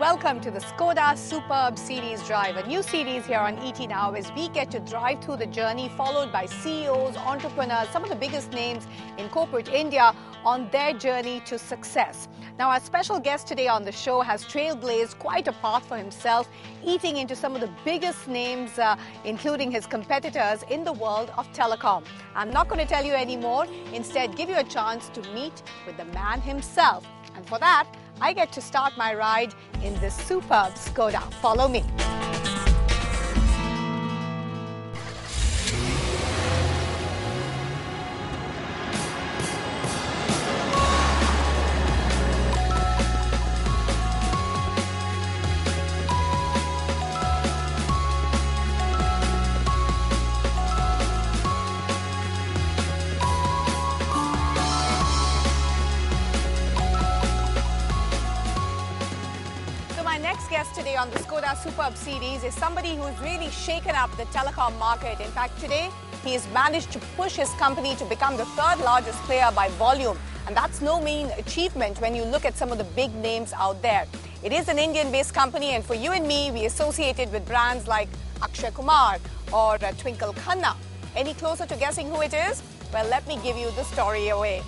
Welcome to the Skoda Superb Series Drive, a new series here on ET Now as we get to drive through the journey followed by CEOs, entrepreneurs, some of the biggest names in corporate India on their journey to success. Now, our special guest today on the show has trailblazed quite a path for himself, eating into some of the biggest names, including his competitors in the world of telecom. I'm not going to tell you any more, instead give you a chance to meet with the man himself. And for that, I get to start my ride in this superb Skoda. Follow me. Guest today on the Skoda Superb Series is somebody who's really shaken up the telecom market. In fact, today he has managed to push his company to become the third largest player by volume. And that's no mean achievement when you look at some of the big names out there. It is an Indian-based company, and for you and me, we associate it with brands like Akshay Kumar or Twinkle Khanna. Any closer to guessing who it is? Well, let me give you the story away.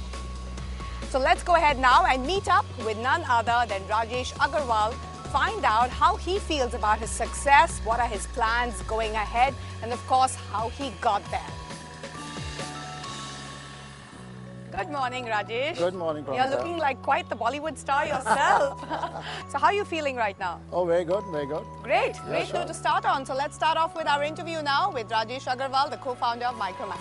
So let's go ahead now and meet up with none other than Rajesh Agarwal. Find out how he feels about his success, what are his plans going ahead, and of course, how he got there. Good morning, Rajesh. Good morning, Pramita. You're looking like quite the Bollywood star yourself. So how are you feeling right now? Oh, very good, very good. Great, Yeah, great sure. note to start on. So let's start off with our interview now with Rajesh Agarwal, the co-founder of Micromax.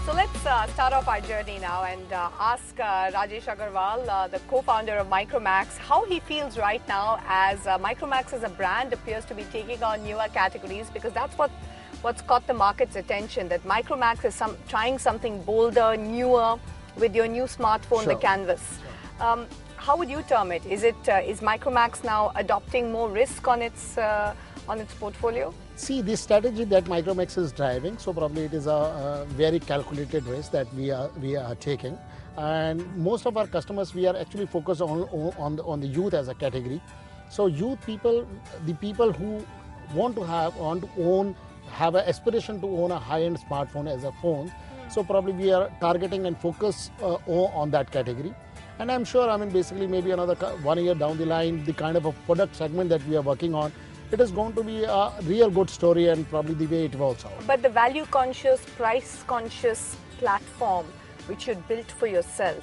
So let's start off our journey now and ask Rajesh Agarwal, the co-founder of Micromax, how he feels right now as Micromax as a brand appears to be taking on newer categories, because that's what's caught the market's attention, that Micromax is trying something bolder, newer with your new smartphone, Sure. the Canvas. Sure. How would you term it? Is Micromax now adopting more risk on its portfolio? See, the strategy that Micromax is driving, so probably it is a very calculated risk that we are taking. And most of our customers, we are actually focused on the youth as a category. So youth people, the people who want to have an aspiration to own a high-end smartphone as a phone. So probably we are targeting and focus on that category. And I'm sure, basically maybe another 1 year down the line, the kind of a product segment that we are working on, it is going to be a real good story and probably the way it evolves out. But the value-conscious, price-conscious platform which you built for yourself,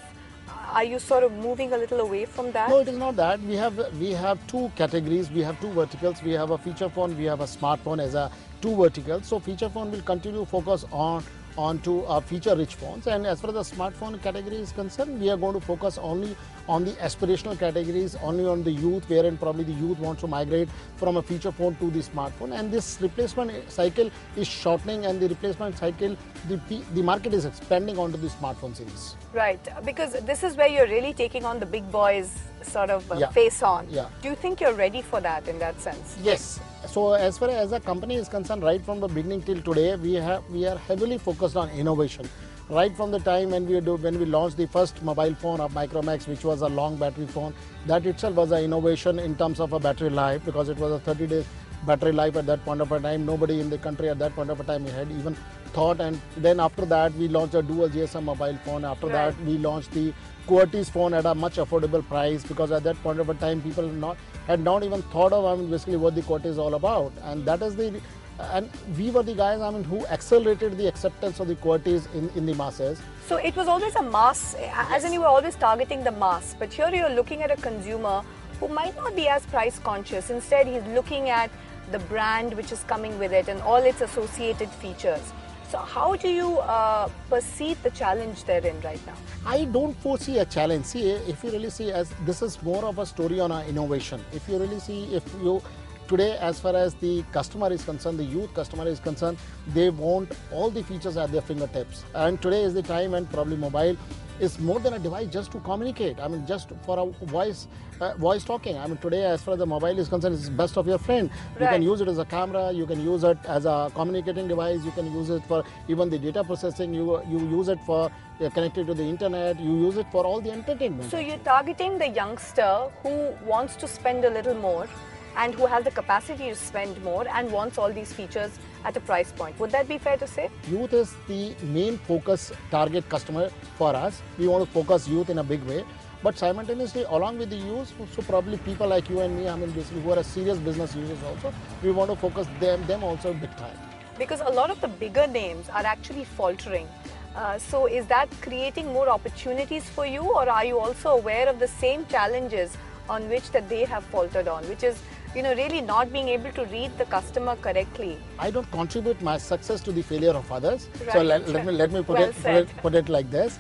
are you sort of moving a little away from that? No, it is not that. We have two categories, we have two verticals. We have a feature phone, we have a smartphone as a two verticals. So feature phone will continue to focus onto feature-rich phones, and as far as the smartphone category is concerned, we are going to focus only on the aspirational categories, only on the youth, wherein probably the youth wants to migrate from a feature phone to the smartphone, and this replacement cycle is shortening, and the replacement cycle, the market is expanding onto the smartphone series. Right, because this is where you're really taking on the big boys sort of face on. Yeah. Do you think you're ready for that in that sense? Yes. So as far as a company is concerned, right from the beginning till today, we are heavily focused on innovation. Right from the time when we launched the first mobile phone of Micromax, which was a long battery phone, that itself was an innovation in terms of a battery life, because it was a 30-day battery life at that point of a time. Nobody in the country at that point of a time had even thought. And then after that, we launched a dual GSM mobile phone. After that, we launched the QWERTY's phone at a much affordable price, because at that point of a time, people had not even thought of basically what the QWERTY is all about. And that is and we were the guys who accelerated the acceptance of the QWERTYs in the masses. So it was always a mass, as in you were always targeting the mass, but here you're looking at a consumer who might not be as price conscious. Instead, he's looking at the brand which is coming with it and all its associated features. So how do you perceive the challenge therein right now? I don't foresee a challenge. See, if you really see, as this is more of a story on our innovation. If you really see, today, as far as the customer is concerned, the youth customer is concerned, they want all the features at their fingertips. And today is the time when probably mobile is more than a device just to communicate. I mean, just for a voice talking. I mean, today, as far as the mobile is concerned, it's best of your friend. You can use it as a camera. You can use it as a communicating device. You can use it for even the data processing. You use it for connected to the internet. You use it for all the entertainment. So you're targeting the youngster who wants to spend a little more and who has the capacity to spend more and wants all these features at a price point. Would that be fair to say? Youth is the main focus target customer for us. We want to focus youth in a big way. But simultaneously, along with the youth, so probably people like you and me, I mean, basically who are serious business users also, we want to focus them also big time. Because a lot of the bigger names are actually faltering. So is that creating more opportunities for you, or are you also aware of the same challenges on which that they have faltered on, which is, you know, really not being able to read the customer correctly? I don't contribute my success to the failure of others. Right. So let me put it like this.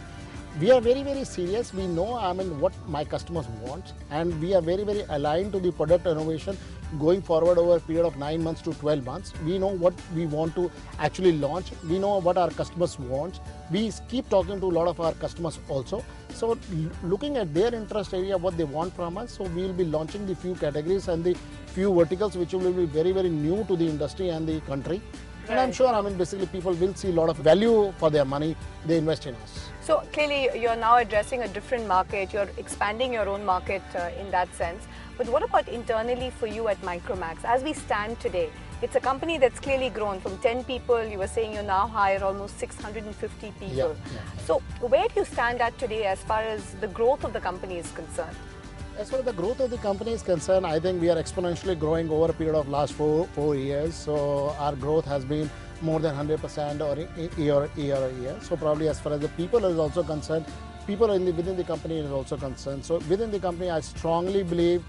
We are very, very serious. We know, I mean, what my customers want, and we are very, very aligned to the product innovation going forward over a period of 9 months to 12 months. We know what we want to actually launch. We know what our customers want. We keep talking to a lot of our customers also. So looking at their interest area, what they want from us, so we will be launching the few categories and the few verticals which will be very, very new to the industry and the country. Right. And I'm sure, I mean, basically people will see a lot of value for their money they invest in us. So clearly you're now addressing a different market, you're expanding your own market in that sense. But what about internally for you at Micromax? As we stand today, it's a company that's clearly grown from 10 people, you were saying you now hire almost 650 people. Yeah. So where do you stand at today as far as the growth of the company is concerned? As far as the growth of the company is concerned, I think we are exponentially growing over a period of last four years. So our growth has been more than 100% or year. So probably as far as the people is also concerned, people within the company is also concerned. So within the company, I strongly believe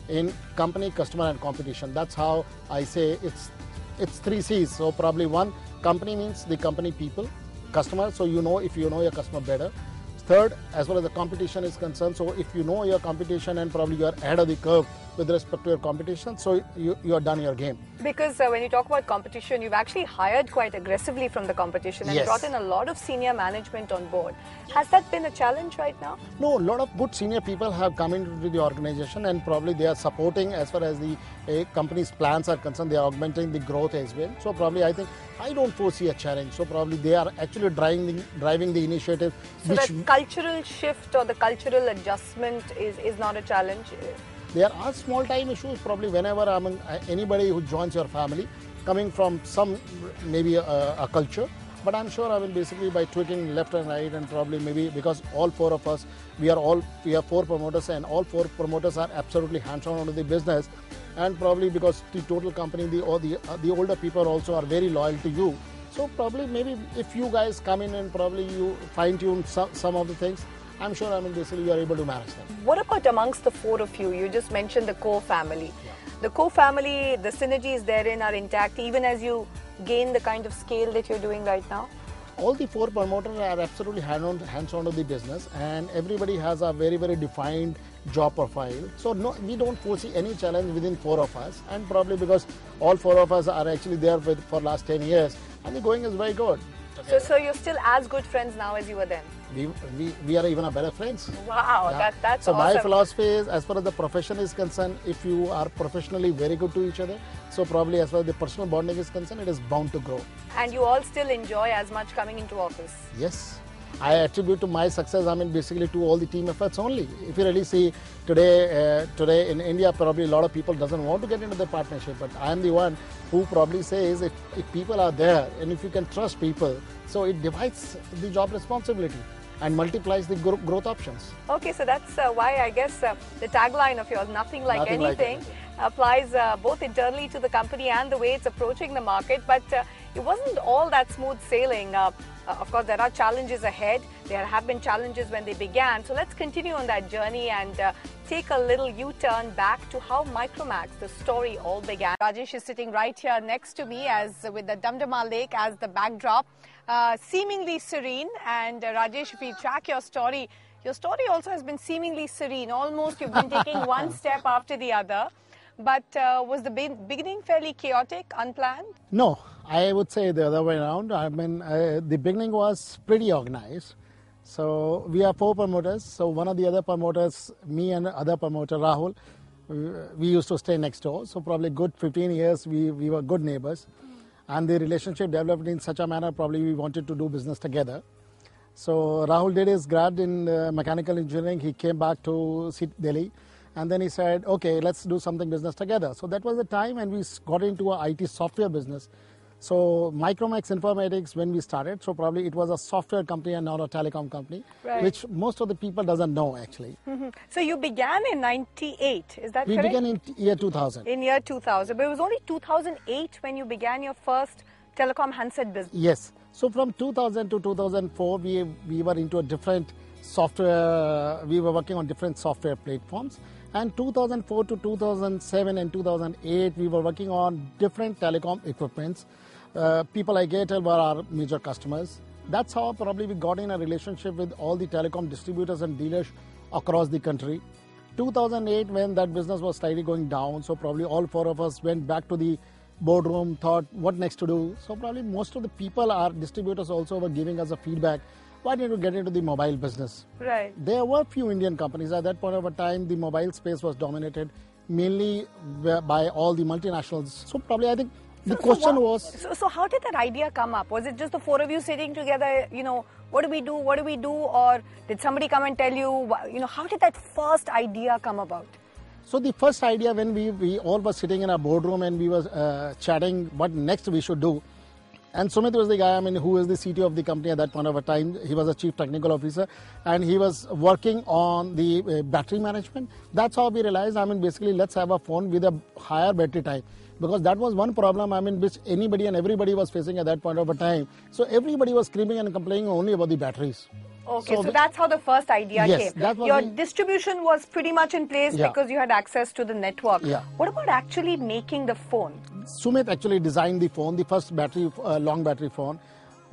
in company, customer and competition. That's how I say it's 3 C's. So probably one, company means the company people, customer, so you know if you know your customer better. Third, as far as the competition is concerned, so if you know your competition and probably you are ahead of the curve with respect to your competition, so you are done your game. Because when you talk about competition, you've actually hired quite aggressively from the competition and brought in a lot of senior management on board. Has that been a challenge right now? No, a lot of good senior people have come into the organization and probably they are supporting as far as the company's plans are concerned. They are augmenting the growth as well. So probably I don't foresee a challenge. So probably they are actually driving the initiative. So that cultural shift or the cultural adjustment is not a challenge? There are small time issues probably whenever anybody who joins your family coming from some maybe a culture. But I'm sure basically by tweaking left and right and probably maybe because all 4 of us, we are 4 promoters and all 4 promoters are absolutely hands-on onto the business. And probably because the total company, the older people also are very loyal to you. So probably maybe if you guys come in and probably you fine-tune some of the things, I'm sure basically you are able to manage them. What about amongst the 4 of you? You just mentioned the core family. Yeah. The core family, the synergies therein are intact even as you gain the kind of scale that you're doing right now? All the 4 promoters are absolutely hands-on to the business and everybody has a very, very defined job profile. So no, we don't foresee any challenge within 4 of us, and probably because all 4 of us are actually there for last 10 years and the going is very good. So you're still as good friends now as you were then? We are even a better friends. Wow, yeah. That's so awesome. My philosophy is, as far as the profession is concerned, if you are professionally very good to each other, so probably as far as the personal bonding is concerned, it is bound to grow. And you all still enjoy as much coming into office? Yes. I attribute to my success, basically to all the team efforts only. If you really see today in India, probably a lot of people doesn't want to get into the partnership, but I am the one who probably says if people are there and if you can trust people, so it divides the job responsibility and multiplies the growth options. Okay, so that's why I guess the tagline of yours, nothing like anything, applies both internally to the company and the way it's approaching the market. But it wasn't all that smooth sailing. Of course, there are challenges ahead. There have been challenges when they began. So let's continue on that journey and take a little U-turn back to how Micromax, the story all began. Rajesh is sitting right here next to me with the Damdama Lake as the backdrop, seemingly serene. And Rajesh, if we track your story also has been seemingly serene. Almost you've been taking one step after the other. But was the beginning fairly chaotic, unplanned? No, I would say the other way around. I mean, the beginning was pretty organized. So we are 4 promoters. So one of the other promoters, me and other promoter Rahul, we used to stay next door. So probably good 15 years we were good neighbors. And the relationship developed in such a manner probably we wanted to do business together. So Rahul did his grad in mechanical engineering. He came back to Delhi. And then he said, okay, let's do something business together. So that was the time when we got into a IT software business. So Micromax Informatics, when we started, so probably it was a software company and not a telecom company, right, which most of the people doesn't know actually. So you began in 98, is that we correct? We began in year 2000. In year 2000, but it was only 2008 when you began your first telecom handset business. Yes. So from 2000 to 2004, we were into a different software, we were working on different software platforms. And 2004 to 2007 and 2008, we were working on different telecom equipments. People like Airtel were our major customers. That's how probably we got in a relationship with all the telecom distributors and dealers across the country. 2008, when that business was slightly going down, so probably all 4 of us went back to the boardroom, thought what next to do. So probably most of the people, our distributors also were giving us a feedback. Why did you get into the mobile business? Right. There were few Indian companies. At that point of a time, the mobile space was dominated mainly by all the multinationals. So probably I think the question was... So how did that idea come up? Was it just the 4 of you sitting together, what do we do, what do we do? Or did somebody come and tell you, how did that first idea come about? So the first idea when we all were sitting in a boardroom and we were chatting what next we should do. And Sumit was the guy, who is the CTO of the company at that point of a time. He was a chief technical officer and he was working on the battery management. That's how we realized, basically let's have a phone with a higher battery time. Because that was one problem, which anybody and everybody was facing at that point of a time. So everybody was screaming and complaining only about the batteries. Okay, so that's how the first idea yes, came. That was Your distribution was pretty much in place because you had access to the network. Yeah. What about actually making the phone? Sumit actually designed the phone, the first long battery phone.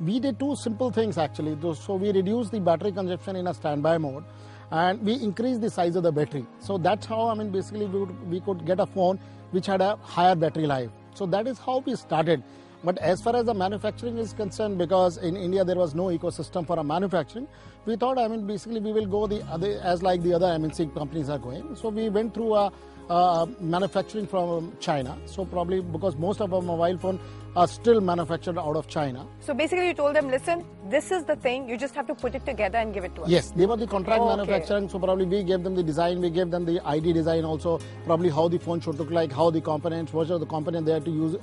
We did 2 simple things actually. So we reduced the battery consumption in a standby mode and we increased the size of the battery. So that's how, basically we could get a phone which had a higher battery life. So that is how we started. But as far as the manufacturing is concerned, because in India there was no ecosystem for a manufacturing, we thought, basically we will go the other as like the other MNC companies are going. So we went through a manufacturing from China. So probably because most of our mobile phone are still manufactured out of China. So basically you told them, listen, this is the thing, you just have to put it together and give it to us. Yes, they were the contract manufacturing, so probably we gave them the design, we gave them the ID design also, probably how the phone should look like, how the components, what are the components they have to use,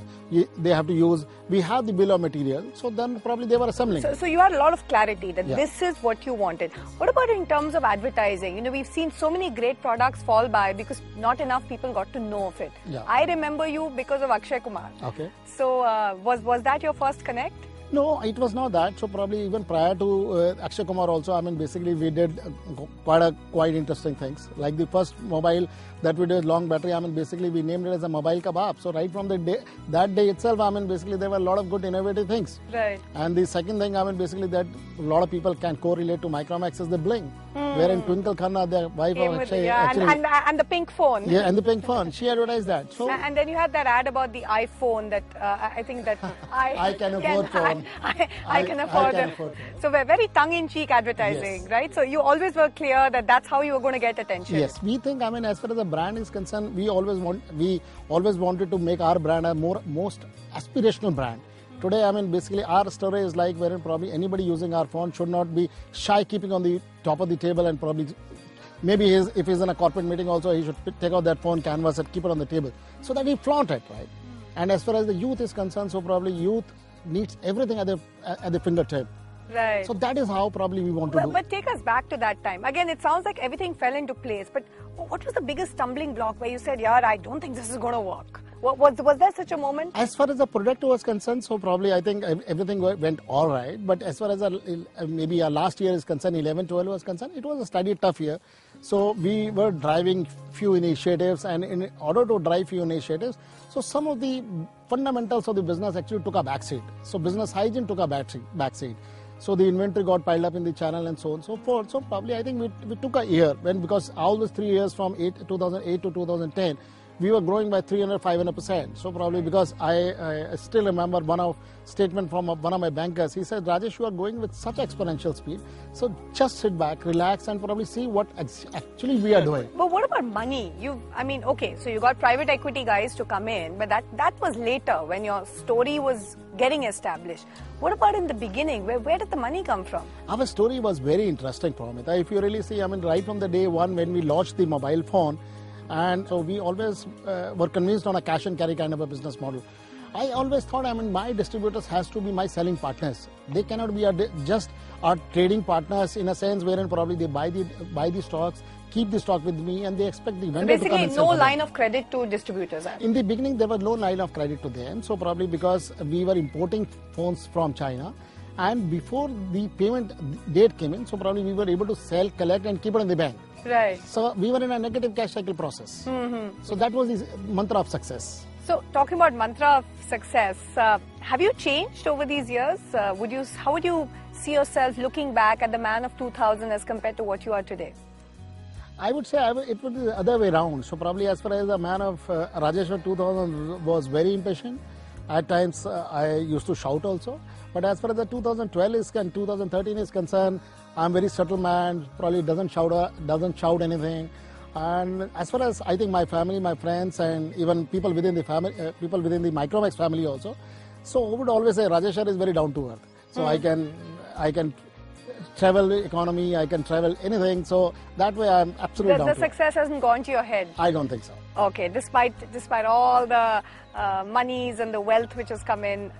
we have the bill of material, so then probably they were assembling. So you had a lot of clarity that this is what you wanted. What about in terms of advertising? We've seen so many great products fall by because not enough people got to know of it. Yeah. I remember you because of Akshay Kumar. Okay. So was that your first connect? No, it was not that. So probably even prior to Akshay Kumar also, basically we did quite interesting things. Like the first mobile that we did long battery, basically we named it as a mobile kebab. So right from that day itself, basically there were a lot of good innovative things. Right. And the second thing, basically that a lot of people can correlate to Micromax is the bling. Wherein Twinkle Khanna, the wife of Akshay, and the pink phone. Yeah, and the pink phone. She advertised that. So and then you had that ad about the iPhone that I think that I can afford phone. I can afford it. So we're very tongue-in-cheek advertising, right? So you always were clear that that's how you were going to get attention. Yes, we think, as far as the brand is concerned, we always wanted to make our brand a most aspirational brand. Today, basically our story is like wherein probably anybody using our phone should not be shy keeping on the top of the table and probably maybe if he's in a corporate meeting also, he should take out that phone canvas and keep it on the table so that he flaunt it, right? And as far as the youth is concerned, so probably youth needs everything at the fingertip. Right. So that is how probably we want to do. But take us back to that time. Again, it sounds like everything fell into place. But what was the biggest stumbling block where you said, yeah, I don't think this is going to work? Was there such a moment? As far as the product was concerned, so probably I think everything went all right. But as far as maybe last year is concerned, 11-12 was concerned, it was a slightly tough year. So we were driving few initiatives, and in order to drive few initiatives, so some of the fundamentals of the business actually took a backseat. So business hygiene took a backseat. So the inventory got piled up in the channel and so on and so forth. So probably I think we took a year because all those 3 years from 2008 to 2010, we were growing by 300, 500%. So probably because I still remember statement from one of my bankers. He said, Rajesh, you are going with such exponential speed. So just sit back, relax, and probably see what actually we are doing. But what about money? I mean, okay, so you got private equity guys to come in, but that was later when your story was getting established. What about in the beginning? Where did the money come from? Our story was very interesting, Pramita. If you really see, I mean, right from the day one when we launched the mobile phone, and so we always were convinced on a cash and carry kind of a business model. I always thought, I mean, my distributors has to be my selling partners. They cannot be just our trading partners in a sense wherein probably they buy the stocks, keep the stock with me, and they expect the vendor to come and basically sell no for them. line of credit to distributors. In the beginning, there was no line of credit to them. So probably because we were importing phones from China, and before the payment date came in, so probably we were able to sell, collect, and keep it in the bank. Right. So we were in a negative cash cycle process. So that was the mantra of success. So talking about mantra of success, have you changed over these years? How would you see yourself looking back at the man of 2000 as compared to what you are today? I would say it would be the other way around. So probably as far as the man of Rajesh of 2000 was very impatient. At times I used to shout also. But as far as the 2012 is and 2013 is concerned, I'm very subtle man. Probably doesn't shout anything. And as far as I think my family, my friends, and even people within the family, people within the Micromax family also. So I would always say Rajesh sir is very down to earth. So I can travel the economy, I can travel anything. So that way I'm absolutely down to The success hasn't gone to your head? I don't think so. Okay, despite all the monies and the wealth which has come in,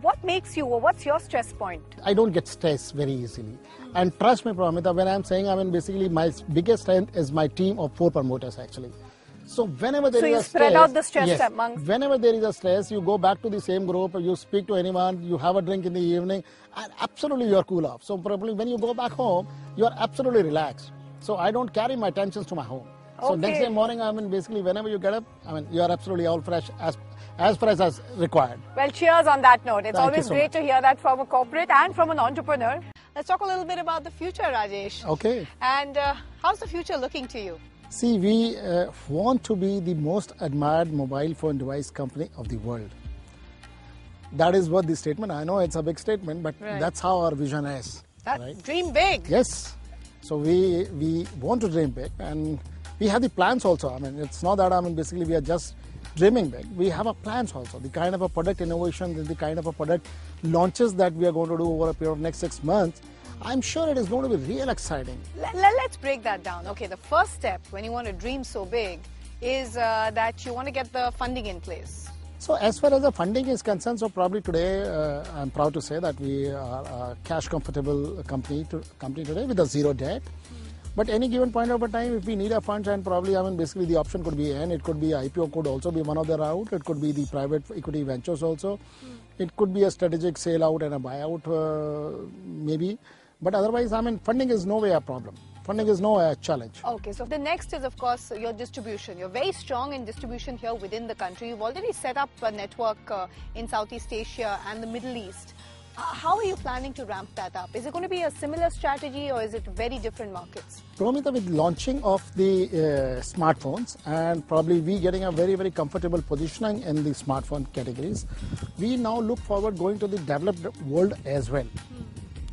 what makes you, or what's your stress point? I don't get stressed very easily. And trust me, Pramita, when I'm saying, I mean, basically my biggest strength is my team of 4 promoters actually. So whenever there is a stress, spread out the stress yes, amongst. Whenever there is a stress, you go back to the same group, you speak to anyone, you have a drink in the evening, and absolutely you're cool off. So probably when you go back home, you're absolutely relaxed. So I don't carry my tensions to my home. So Okay. next day morning, I mean, basically whenever you get up, I mean, you are absolutely all fresh, as fresh as required. Well, cheers on that note. It's Thank you always so great much. to hear that from a corporate and from an entrepreneur. Let's talk a little bit about the future, Rajesh. Okay. And how's the future looking to you? See, we want to be the most admired mobile phone device company of the world. That is what the statement, I know it's a big statement, but Right. that's how our vision is. Right? Dream big. Yes. So we want to dream big, and we have the plans also. I mean, it's not that, I mean, basically we are just dreaming big. We have a plans also, the kind of a product innovation, the kind of a product launches that we are going to do over a period of next 6 months. I'm sure it is going to be real exciting. Let's break that down. Okay, the first step when you want to dream so big is that you want to get the funding in place. So as far as the funding is concerned, so probably today, I'm proud to say that we are a cash comfortable company today with a zero debt. But any given point of a time, if we need a funds, and probably, I mean, basically the option could be N, it could be IPO, could also be one of the route, it could be the private equity ventures also. It could be a strategic sale out and a buyout, maybe. But otherwise, I mean, funding is no way a problem. Funding is no challenge. Okay, so the next is, of course, your distribution. You're very strong in distribution here within the country. You've already set up a network in Southeast Asia and the Middle East. How are you planning to ramp that up? Is it going to be a similar strategy, or is it very different markets? Promita, with launching of the smartphones and probably we getting a very, very comfortable positioning in the smartphone categories, we now look forward going to the developed world as well.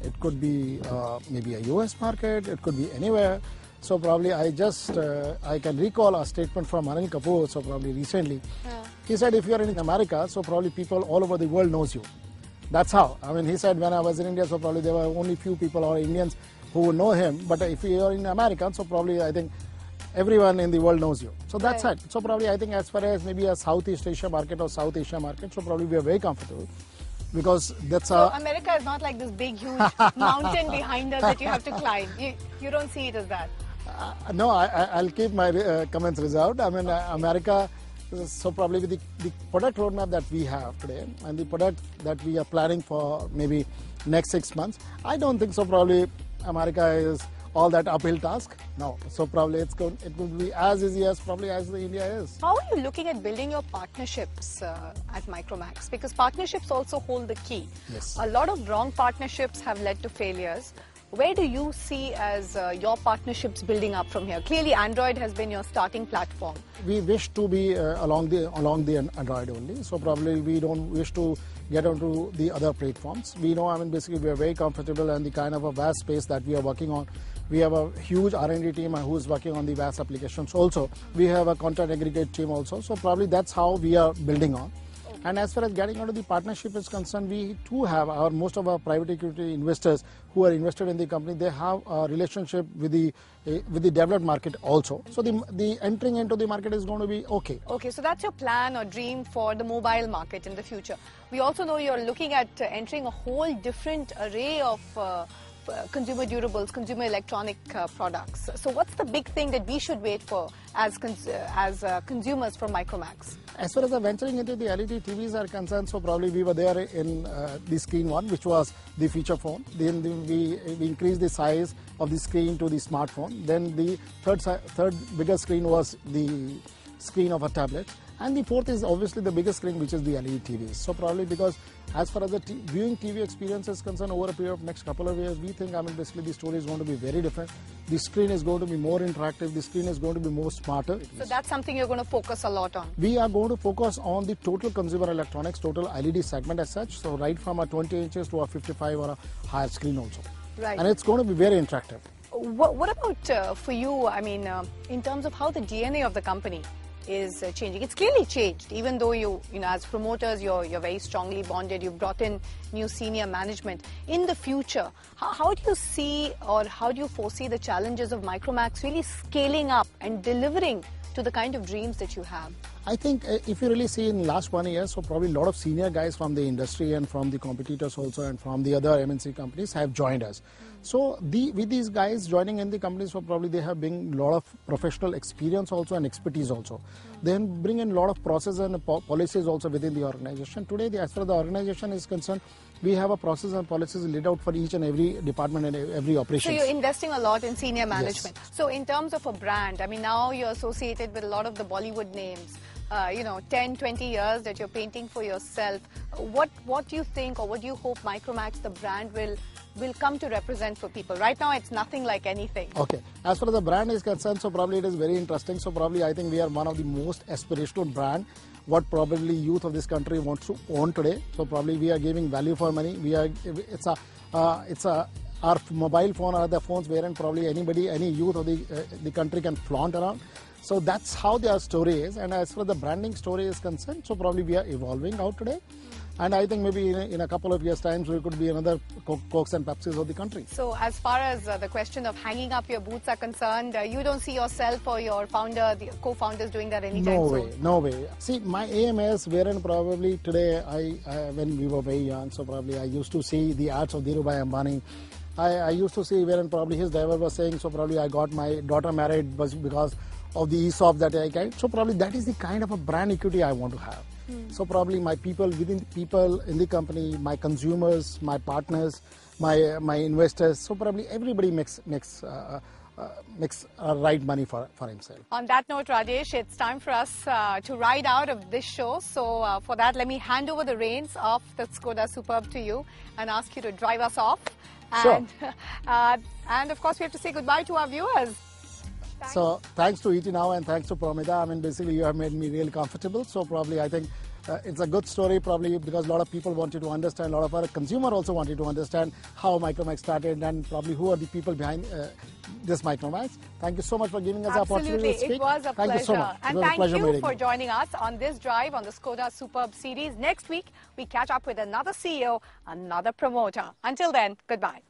It could be maybe a US market, it could be anywhere. So probably I can recall a statement from Anil Kapoor, so probably recently. Yeah. He said, if you are in America, so probably people all over the world knows you. That's how. I mean, he said when I was in India, so probably there were only few people or Indians who would know him. But if you are in America, so probably I think everyone in the world knows you. So that's Right. it. So probably I think as far as maybe a Southeast Asia market or South Asia market, so probably we are very comfortable. Because that's So America is not like this big, huge mountain behind us that you have to climb. You don't see it as that. No, I'll keep my comments reserved. I mean, America, so probably with the product roadmap that we have today and the product that we are planning for maybe next 6 months, I don't think so probably America is all that uphill task. No, so probably it will be as easy as probably as the India is. How are you looking at building your partnerships at Micromax? Because partnerships also hold the key. Yes. A lot of wrong partnerships have led to failures. Where do you see as your partnerships building up from here? Clearly, Android has been your starting platform. We wish to be along the Android only. So probably we don't wish to get onto the other platforms. We know, I mean, basically we are very comfortable and the kind of a vast space that we are working on. We have a huge R&D team who is working on the vast applications also. We have a content aggregate team also. So probably that's how we are building on. And as far as getting into the partnership is concerned, we too have most of our private equity investors who are invested in the company. They have a relationship with the developed market also. So the entering into the market is going to be okay. Okay, so that's your plan or dream for the mobile market in the future. We also know you're looking at entering a whole different array of consumer durables, consumer electronic products. So what's the big thing that we should wait for as consumers from Micromax? As far as venturing into the LED TVs are concerned, so probably we were there in the screen one, which was the feature phone. Then we increased the size of the screen to the smartphone. Then the third bigger screen was the screen of a tablet. And the fourth is obviously the biggest screen, which is the LED TVs. So probably because as far as the viewing TV experience is concerned, over a period of next couple of years, we think, I mean, basically the story is going to be very different. The screen is going to be more interactive. The screen is going to be more smarter. So that's something you're going to focus a lot on. We are going to focus on the total consumer electronics, total LED segment as such. So right from a 20 inches to a 55 or a higher screen also. Right. And it's going to be very interactive. What about for you, I mean, in terms of how the DNA of the company is changing? It's clearly changed, even though you know, as promoters, you're very strongly bonded. You've brought in new senior management. In the future, how do you see or how do you foresee the challenges of Micromax really scaling up and delivering to the kind of dreams that you have? I think if you really see in last 1 year, so probably a lot of senior guys from the industry and from the competitors also and from the other MNC companies have joined us. So with these guys joining in the companies, so probably they have bring a lot of professional experience also and expertise also. Then bring in a lot of processes and policies also within the organization. Today, as far as the organization is concerned, we have a process and policies laid out for each and every department and every operation. So you're investing a lot in senior management. Yes. So in terms of a brand, I mean, now you're associated with a lot of the Bollywood names. 10, 20 years that you're painting for yourself. What do you think, or what do you hope Micromax, the brand, will come to represent for people? Right now, it's nothing like anything. Okay. As far as the brand is concerned, so probably it is very interesting. So probably I think we are one of the most aspirational brand what probably youth of this country wants to own today. So probably we are giving value for money. Our mobile phone are the phones wherein probably any youth of the country can flaunt around. So that's how their story is. And as far as the branding story is concerned, so probably we are evolving out today. And I think maybe in a couple of years' time, we could be another Cokes and Pepsis of the country. So as far as the question of hanging up your boots are concerned, you don't see yourself or your founder, the co-founders doing that anytime soon? No way. See, my aim is wherein probably today, when we were very young, so probably I used to see the ads of Dhirubhai Ambani. I used to see wherein probably his driver was saying, so probably I got my daughter married because of the ESOP that I get. So probably that is the kind of a brand equity I want to have. So probably my people in the company, my consumers, my partners, my investors. So probably everybody makes right money for himself. On that note, Rajesh, it's time for us to ride out of this show. So for that, let me hand over the reins of the Skoda Superb to you and ask you to drive us off. And, sure. And of course, we have to say goodbye to our viewers. So thanks to ET Now and thanks to Promida. I mean, basically you have made me really comfortable. So probably I think it's a good story probably because a lot of people wanted to understand, a lot of our consumer also wanted to understand how Micromax started and probably who are the people behind this Micromax. Thank you so much for giving us the opportunity to speak. It was a pleasure. Thank you so much. And thank you for joining us on this drive on the Skoda Superb series. Next week, we catch up with another CEO, another promoter. Until then, goodbye.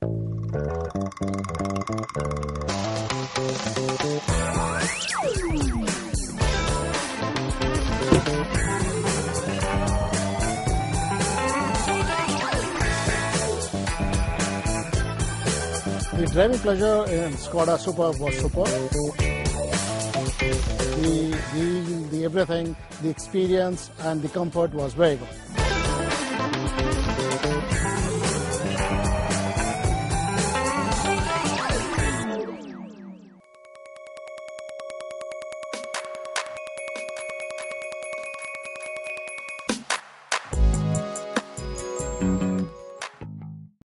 The driving pleasure in Skoda Superb was superb. The everything, the experience and the comfort was very good.